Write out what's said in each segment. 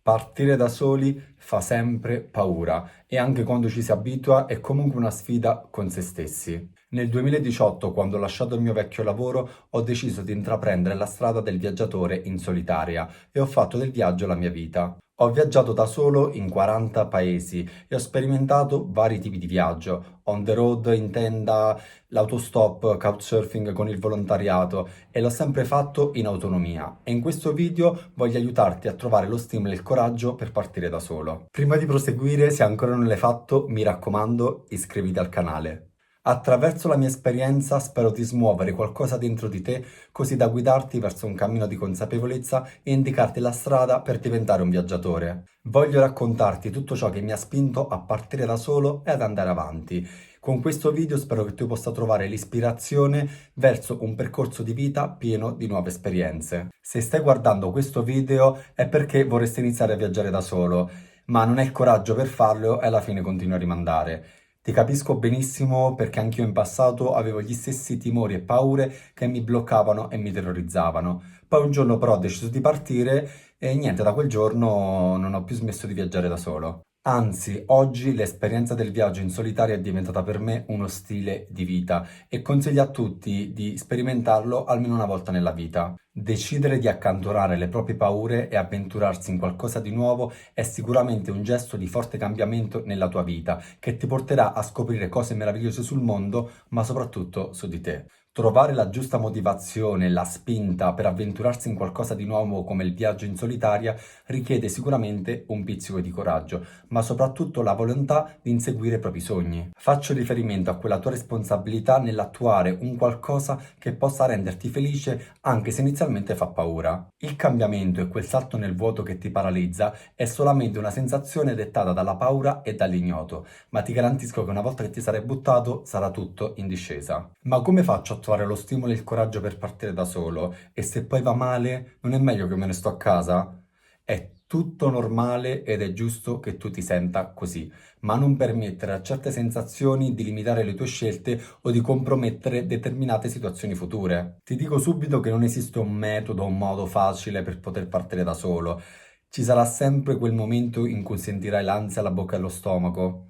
Partire da soli fa sempre paura e anche quando ci si abitua è comunque una sfida con se stessi. Nel 2018, quando ho lasciato il mio vecchio lavoro, ho deciso di intraprendere la strada del viaggiatore in solitaria e ho fatto del viaggio la mia vita. Ho viaggiato da solo in 40 paesi e ho sperimentato vari tipi di viaggio, on the road, in tenda, l'autostop, couchsurfing con il volontariato e l'ho sempre fatto in autonomia. E in questo video voglio aiutarti a trovare lo stimolo e il coraggio per partire da solo. Prima di proseguire, se ancora non l'hai fatto, mi raccomando, iscriviti al canale. Attraverso la mia esperienza spero di smuovere qualcosa dentro di te così da guidarti verso un cammino di consapevolezza e indicarti la strada per diventare un viaggiatore. Voglio raccontarti tutto ciò che mi ha spinto a partire da solo e ad andare avanti. Con questo video spero che tu possa trovare l'ispirazione verso un percorso di vita pieno di nuove esperienze. Se stai guardando questo video è perché vorresti iniziare a viaggiare da solo, ma non hai il coraggio per farlo e alla fine continui a rimandare. Ti capisco benissimo perché anch'io in passato avevo gli stessi timori e paure che mi bloccavano e mi terrorizzavano. Poi un giorno però ho deciso di partire e niente, da quel giorno non ho più smesso di viaggiare da solo. Anzi, oggi l'esperienza del viaggio in solitaria è diventata per me uno stile di vita e consiglio a tutti di sperimentarlo almeno una volta nella vita. Decidere di accantonare le proprie paure e avventurarsi in qualcosa di nuovo è sicuramente un gesto di forte cambiamento nella tua vita, che ti porterà a scoprire cose meravigliose sul mondo, ma soprattutto su di te. Trovare la giusta motivazione, la spinta per avventurarsi in qualcosa di nuovo come il viaggio in solitaria richiede sicuramente un pizzico di coraggio, ma soprattutto la volontà di inseguire i propri sogni. Faccio riferimento a quella tua responsabilità nell'attuare un qualcosa che possa renderti felice anche se inizialmente fa paura. Il cambiamento e quel salto nel vuoto che ti paralizza è solamente una sensazione dettata dalla paura e dall'ignoto, ma ti garantisco che una volta che ti sarai buttato sarà tutto in discesa. Ma come faccio a trovare lo stimolo e il coraggio per partire da solo? E se poi va male, non è meglio che me ne sto a casa? È tutto normale ed è giusto che tu ti senta così, ma non permettere a certe sensazioni di limitare le tue scelte o di compromettere determinate situazioni future. Ti dico subito che non esiste un metodo o un modo facile per poter partire da solo. Ci sarà sempre quel momento in cui sentirai l'ansia alla bocca e allo stomaco.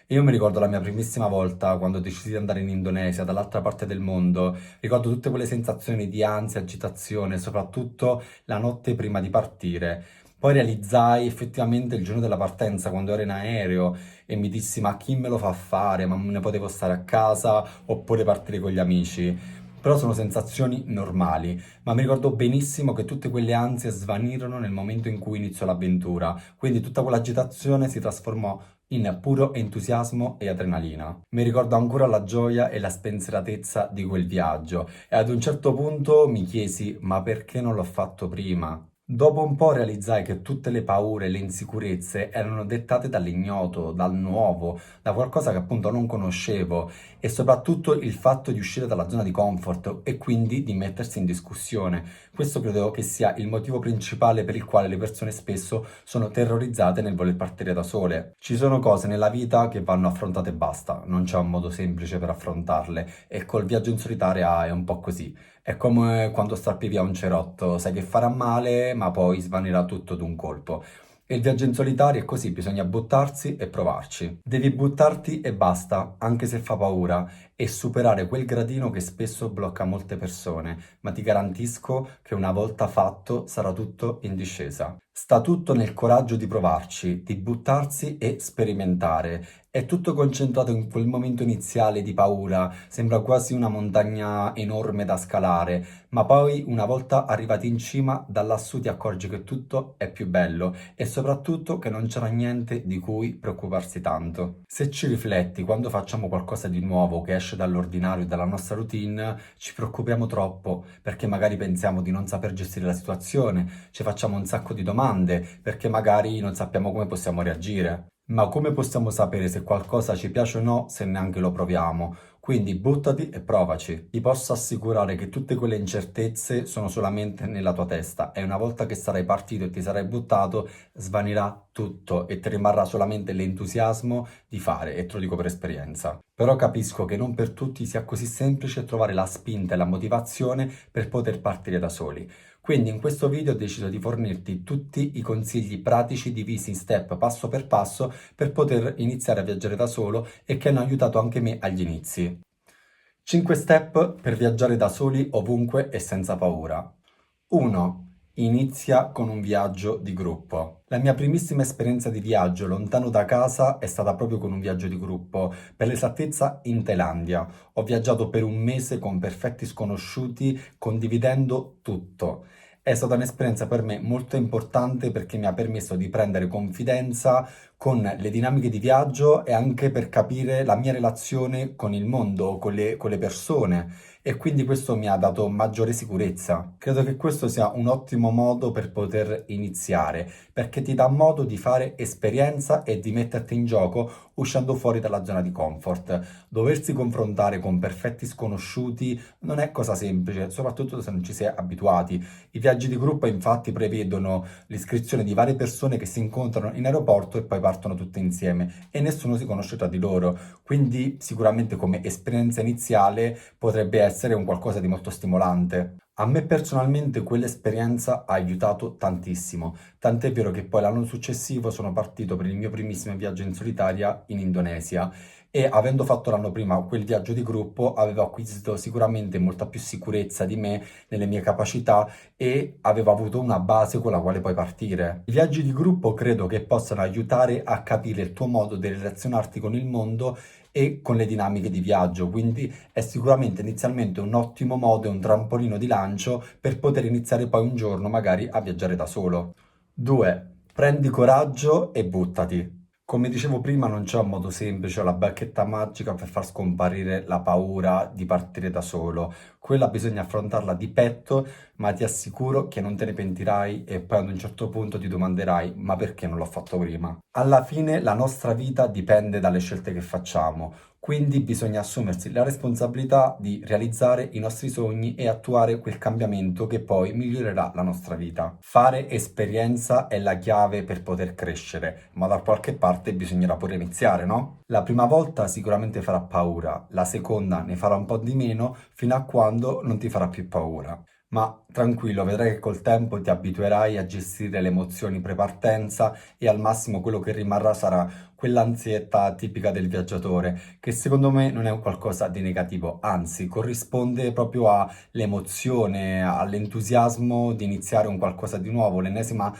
Io mi ricordo la mia primissima volta quando decisi di andare in Indonesia, dall'altra parte del mondo. Ricordo tutte quelle sensazioni di ansia, agitazione, soprattutto la notte prima di partire. Poi realizzai effettivamente il giorno della partenza, quando ero in aereo, e mi dissi: ma chi me lo fa fare? Ma ne potevo stare a casa oppure partire con gli amici? Però sono sensazioni normali, ma mi ricordo benissimo che tutte quelle ansie svanirono nel momento in cui iniziò l'avventura, quindi tutta quell'agitazione si trasformò in puro entusiasmo e adrenalina. Mi ricordo ancora la gioia e la spensieratezza di quel viaggio e ad un certo punto mi chiesi: ma perché non l'ho fatto prima? Dopo un po' realizzai che tutte le paure e le insicurezze erano dettate dall'ignoto, dal nuovo, da qualcosa che appunto non conoscevo e soprattutto il fatto di uscire dalla zona di comfort e quindi di mettersi in discussione. Questo credo che sia il motivo principale per il quale le persone spesso sono terrorizzate nel voler partire da sole. Ci sono cose nella vita che vanno affrontate e basta, non c'è un modo semplice per affrontarle e col viaggio in solitaria è un po' così. È come quando strappi via un cerotto, sai che farà male, ma poi svanirà tutto d'un colpo. E il viaggio in solitario è così, bisogna buttarsi e provarci. Devi buttarti e basta, anche se fa paura, e superare quel gradino che spesso blocca molte persone, ma ti garantisco che una volta fatto sarà tutto in discesa. Sta tutto nel coraggio di provarci, di buttarsi e sperimentare. È tutto concentrato in quel momento iniziale di paura, sembra quasi una montagna enorme da scalare, ma poi una volta arrivati in cima, da lassù ti accorgi che tutto è più bello e soprattutto che non c'era niente di cui preoccuparsi tanto. Se ci rifletti, quando facciamo qualcosa di nuovo che esce dall'ordinario e dalla nostra routine, ci preoccupiamo troppo perché magari pensiamo di non saper gestire la situazione, ci facciamo un sacco di domande perché magari non sappiamo come possiamo reagire. Ma come possiamo sapere se qualcosa ci piace o no se neanche lo proviamo? Quindi buttati e provaci. Ti posso assicurare che tutte quelle incertezze sono solamente nella tua testa e una volta che sarai partito e ti sarai buttato, svanirà tutto e ti rimarrà solamente l'entusiasmo di fare, e te lo dico per esperienza. Però capisco che non per tutti sia così semplice trovare la spinta e la motivazione per poter partire da soli. Quindi in questo video ho deciso di fornirti tutti i consigli pratici divisi in step passo per poter iniziare a viaggiare da solo e che hanno aiutato anche me agli inizi. 5 step per viaggiare da soli ovunque e senza paura. 1. Inizia con un viaggio di gruppo. La mia primissima esperienza di viaggio lontano da casa è stata proprio con un viaggio di gruppo, per l'esattezza in Thailandia. Ho viaggiato per un mese con perfetti sconosciuti, condividendo tutto. È stata un'esperienza per me molto importante perché mi ha permesso di prendere confidenza con le dinamiche di viaggio e anche per capire la mia relazione con il mondo, con le persone e quindi questo mi ha dato maggiore sicurezza. Credo che questo sia un ottimo modo per poter iniziare, perché ti dà modo di fare esperienza e di metterti in gioco uscendo fuori dalla zona di comfort. Doversi confrontare con perfetti sconosciuti non è cosa semplice, soprattutto se non ci si è abituati. I viaggi di gruppo infatti prevedono l'iscrizione di varie persone che si incontrano in aeroporto e poi partono tutte insieme e nessuno si conosce tra di loro, quindi sicuramente come esperienza iniziale potrebbe essere un qualcosa di molto stimolante. A me personalmente quell'esperienza ha aiutato tantissimo, tant'è vero che poi l'anno successivo sono partito per il mio primissimo viaggio in solitaria in Indonesia e avendo fatto l'anno prima quel viaggio di gruppo avevo acquisito sicuramente molta più sicurezza di me, nelle mie capacità e avevo avuto una base con la quale poi partire. I viaggi di gruppo credo che possano aiutare a capire il tuo modo di relazionarti con il mondo e con le dinamiche di viaggio, quindi è sicuramente inizialmente un ottimo modo e un trampolino di lancio per poter iniziare poi un giorno magari a viaggiare da solo. 2. Prendi coraggio e buttati. Come dicevo prima, non c'è un modo semplice o la bacchetta magica per far scomparire la paura di partire da solo. Quella bisogna affrontarla di petto, ma ti assicuro che non te ne pentirai e poi ad un certo punto ti domanderai: ma perché non l'ho fatto prima? Alla fine la nostra vita dipende dalle scelte che facciamo. Quindi bisogna assumersi la responsabilità di realizzare i nostri sogni e attuare quel cambiamento che poi migliorerà la nostra vita. Fare esperienza è la chiave per poter crescere, ma da qualche parte bisognerà pure iniziare, no? La prima volta sicuramente farà paura, la seconda ne farà un po' di meno, fino a quando non ti farà più paura. Ma tranquillo, vedrai che col tempo ti abituerai a gestire le emozioni pre-partenza e al massimo quello che rimarrà sarà quell'ansietta tipica del viaggiatore, che secondo me non è un qualcosa di negativo, anzi corrisponde proprio all'emozione, all'entusiasmo di iniziare un qualcosa di nuovo, l'ennesima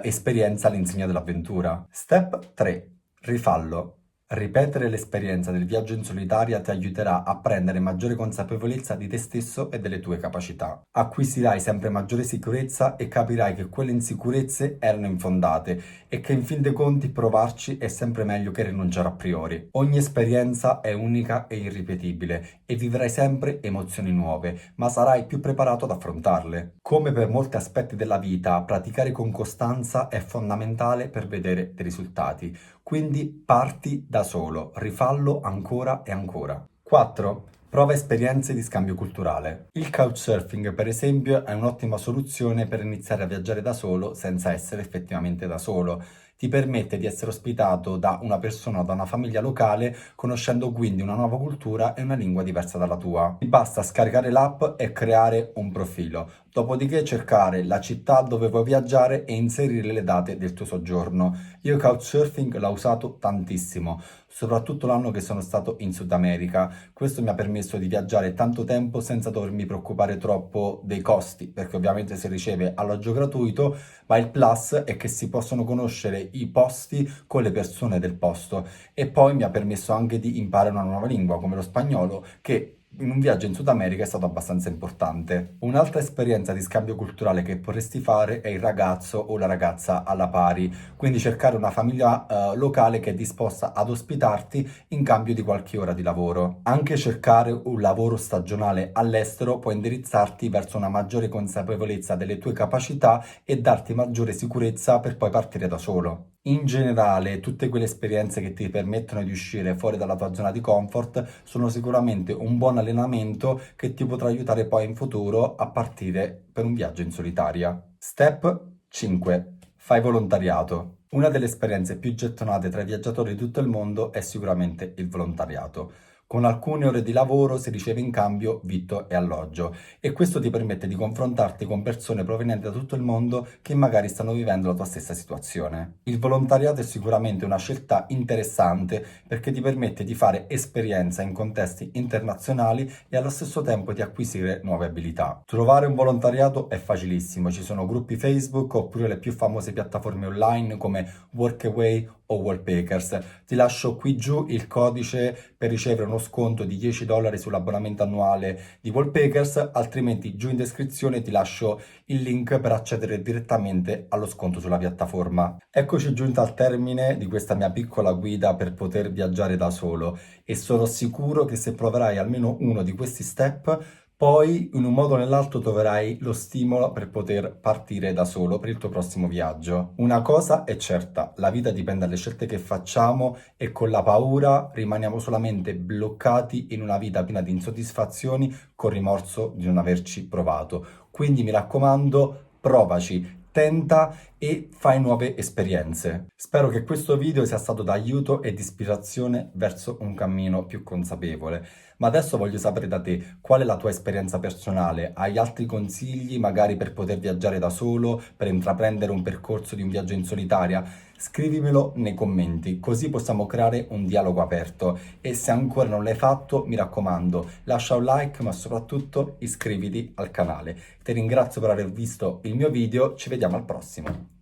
esperienza all'insegna dell'avventura. Step 3. Rifallo. Ripetere l'esperienza del viaggio in solitaria ti aiuterà a prendere maggiore consapevolezza di te stesso e delle tue capacità. Acquisirai sempre maggiore sicurezza e capirai che quelle insicurezze erano infondate e che in fin dei conti provarci è sempre meglio che rinunciare a priori. Ogni esperienza è unica e irripetibile e vivrai sempre emozioni nuove, ma sarai più preparato ad affrontarle. Come per molti aspetti della vita, praticare con costanza è fondamentale per vedere dei risultati. Quindi parti da solo, rifallo ancora e ancora. 4. Prova esperienze di scambio culturale. Il couchsurfing, per esempio, è un'ottima soluzione per iniziare a viaggiare da solo senza essere effettivamente da solo. Ti permette di essere ospitato da una persona o da una famiglia locale, conoscendo quindi una nuova cultura e una lingua diversa dalla tua. Ti basta scaricare l'app e creare un profilo, dopodiché cercare la città dove vuoi viaggiare e inserire le date del tuo soggiorno. Io Couchsurfing l'ho usato tantissimo, soprattutto l'anno che sono stato in Sud America. Questo mi ha permesso di viaggiare tanto tempo senza dovermi preoccupare troppo dei costi, perché ovviamente si riceve alloggio gratuito, ma il plus è che si possono conoscere i posti con le persone del posto e poi mi ha permesso anche di imparare una nuova lingua come lo spagnolo, che in un viaggio in Sud America è stato abbastanza importante. Un'altra esperienza di scambio culturale che potresti fare è il ragazzo o la ragazza alla pari, quindi cercare una famiglia locale che è disposta ad ospitarti in cambio di qualche ora di lavoro. Anche cercare un lavoro stagionale all'estero può indirizzarti verso una maggiore consapevolezza delle tue capacità e darti maggiore sicurezza per poi partire da solo. In generale, tutte quelle esperienze che ti permettono di uscire fuori dalla tua zona di comfort sono sicuramente un buon allenamento che ti potrà aiutare poi in futuro a partire per un viaggio in solitaria. Step 5. Fai volontariato. Una delle esperienze più gettonate tra i viaggiatori di tutto il mondo è sicuramente il volontariato. Con alcune ore di lavoro si riceve in cambio vitto e alloggio e questo ti permette di confrontarti con persone provenienti da tutto il mondo che magari stanno vivendo la tua stessa situazione. Il volontariato è sicuramente una scelta interessante perché ti permette di fare esperienza in contesti internazionali e allo stesso tempo di acquisire nuove abilità. Trovare un volontariato è facilissimo, ci sono gruppi Facebook oppure le più famose piattaforme online come Workaway o Wallpakers. Ti lascio qui giù il codice per ricevere uno sconto di $10 sull'abbonamento annuale di Wallpakers, altrimenti giù in descrizione ti lascio il link per accedere direttamente allo sconto sulla piattaforma. Eccoci giunti al termine di questa mia piccola guida per poter viaggiare da solo e sono sicuro che se proverai almeno uno di questi step poi in un modo o nell'altro troverai lo stimolo per poter partire da solo per il tuo prossimo viaggio. Una cosa è certa, la vita dipende dalle scelte che facciamo e con la paura rimaniamo solamente bloccati in una vita piena di insoddisfazioni con rimorso di non averci provato. Quindi mi raccomando, provaci. Tenta e fai nuove esperienze. Spero che questo video sia stato d'aiuto e di ispirazione verso un cammino più consapevole. Ma adesso voglio sapere da te qual è la tua esperienza personale. Hai altri consigli magari per poter viaggiare da solo, per intraprendere un percorso di un viaggio in solitaria? Scrivimelo nei commenti, così possiamo creare un dialogo aperto. E se ancora non l'hai fatto, mi raccomando, lascia un like, ma soprattutto iscriviti al canale. Ti ringrazio per aver visto il mio video, ci vediamo al prossimo.